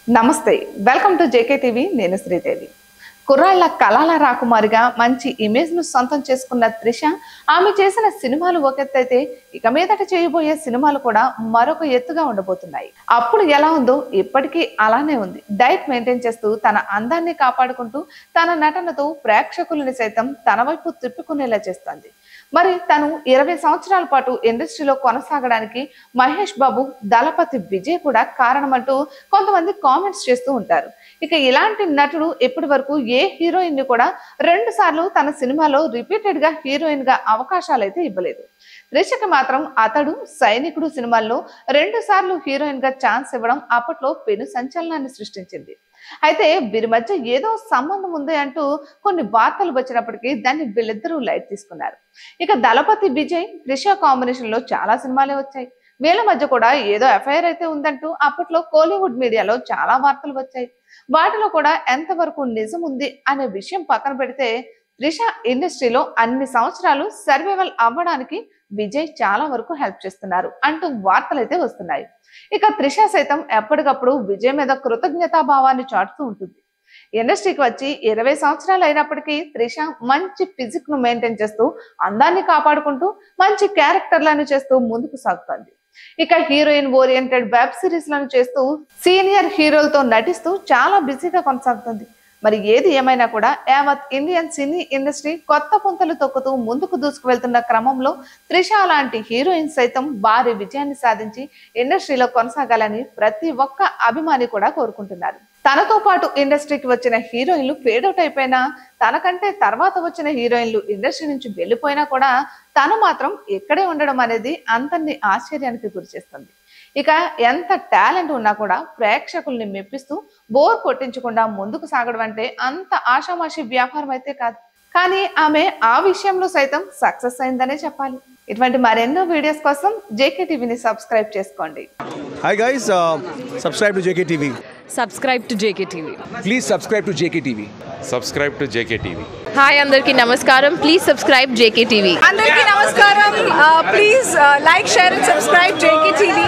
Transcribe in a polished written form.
నమస్తే welcome to JK TV నేను శ్రీదేవి కుర్రాళ్ళ కళల రాకుమారిగా మంచి ఇమేజ్ ను సొంతం చేసుకున్న త్రిష ఆమె చేసిన సినిమాలు ఒకెత్తైతే ఇక మీదట చేయబోయే సినిమాలు కూడా మరొక ఎత్తుగా ఉండబోతున్నాయి. అప్పుడు ఎలా ఉందో ఇప్పటికీ అలానే ఉంది. డైట్ మెయింటైన్ చేస్తూ తన అందాన్ని కాపాడుకుంటూ తన నటనతో ప్రేక్షకుల్ని సైతం తన వైపు తిప్పుకునేలా చేస్తుంది. మరి తను 20 సంవత్సరాల పాటు ఇండస్ట్రీలో కొనసాగడానికి మహేష్ బాబు, దళపతి విజయ్ కూడా కారణమంటూ కొంతమంది కామెంట్స్ చేస్తూ ఉంటారు. ఇక ఇలాంటి నటుడు ఇప్పటి వరకు ఏ హీరోయిన్ ని కూడా 2 సార్లు తన సినిమాలో రిపీటెడ్ గా హీరోయిన్ గా అవకాశాలు అయితే ఇవ్వలేదు. త్రిషకి మాత్రం అతడు సైనికుడు సినిమాల్లో 2 సార్లు హీరోయిన్ గా ఛాన్స్ ఇవ్వడం అప్పట్లో పెను సంచలనాన్ని సృష్టించింది. అయితే వీరి మధ్య ఏదో సంబంధం ఉంది అంటూ కొన్ని వార్తలు వచ్చినప్పటికీ దాన్ని వీళ్ళిద్దరూ లైట్ తీసుకున్నారు. ఇక దళపతి విజయ్, త్రిష కాంబినేషన్ లో చాలా సినిమాలే వచ్చాయి. వీళ్ళ మధ్య కూడా ఏదో ఎఫ్ఐఆర్ అయితే ఉందంటూ అప్పట్లో కోలీవుడ్ మీడియాలో చాలా వార్తలు వచ్చాయి. వాటిలో కూడా ఎంతవరకు నిజం ఉంది అనే విషయం పక్కన పెడితే త్రిష ఇండస్ట్రీలో అన్ని సంవత్సరాలు సర్వైవల్ అవ్వడానికి విజయ్ చాలా వరకు హెల్ప్ చేస్తున్నారు అంటూ వార్తలు అయితే వస్తున్నాయి. ఇక త్రిష సైతం ఎప్పటికప్పుడు విజయ్ మీద కృతజ్ఞతా భావాన్ని చాటుతూ ఉంటుంది. ఇండస్ట్రీకి వచ్చి 20 సంవత్సరాలు అయినప్పటికీ త్రిష మంచి ఫిజిక్ ను మెయింటైన్ చేస్తూ అందాన్ని కాపాడుకుంటూ మంచి క్యారెక్టర్లను చేస్తూ ముందుకు సాగుతుంది. ఇక హీరోయిన్ ఓరియంటెడ్ వెబ్ సిరీస్ లను చేస్తూ సీనియర్ హీరోలతో నటిస్తూ చాలా బిజీగా కొనసాగుతుంది. మరి ఏది ఏమైనా కూడా యావత్ ఇండియన్ సినీ ఇండస్ట్రీ కొత్త పుంతలు తొక్కుతూ ముందుకు దూసుకు వెళ్తున్న క్రమంలో త్రిష లాంటి హీరోయిన్ సైతం భారీ విజయాన్ని సాధించి ఇండస్ట్రీలో కొనసాగాలని ప్రతి ఒక్క అభిమాని కూడా కోరుకుంటున్నారు. తనతో పాటు ఇండస్ట్రీకి వచ్చిన హీరోయిన్లు ఫేడ్ అవుట్ అయిపోయినా, తనకంటే తర్వాత వచ్చిన హీరోయిన్లు ఇండస్ట్రీ నుంచి వెళ్ళిపోయినా కూడా తను మాత్రం ఇక్కడే ఉండడం అనేది అందరినీ ఆశ్చర్యానికి గురిచేస్తుంది. ఇక ఎంత టాలెంట్ ఉన్నా కూడా ప్రేక్షకుల్ని మెప్పిస్తూ బోర్ కొట్టించకుండా ముందుకు సాగడం అంటే అంత ఆషామాషి వ్యాపారం అయితే కాదు. కానీ ఆమె ఆ విషయంలో సైతం సక్సెస్ అయిందనే చెప్పాలి. ఇటువంటి మరెన్నో వీడియోస్ కోసం జేకే టీవీని సబ్స్క్రైబ్ చేసుకోండి. Hi guys, subscribe to JKTV. Subscribe to JKTV. Please subscribe to JKTV. Subscribe to JKTV. Hi, Andarki Namaskaram. Please subscribe JKTV. Andarki Namaskaram. Please like, share and subscribe JKTV.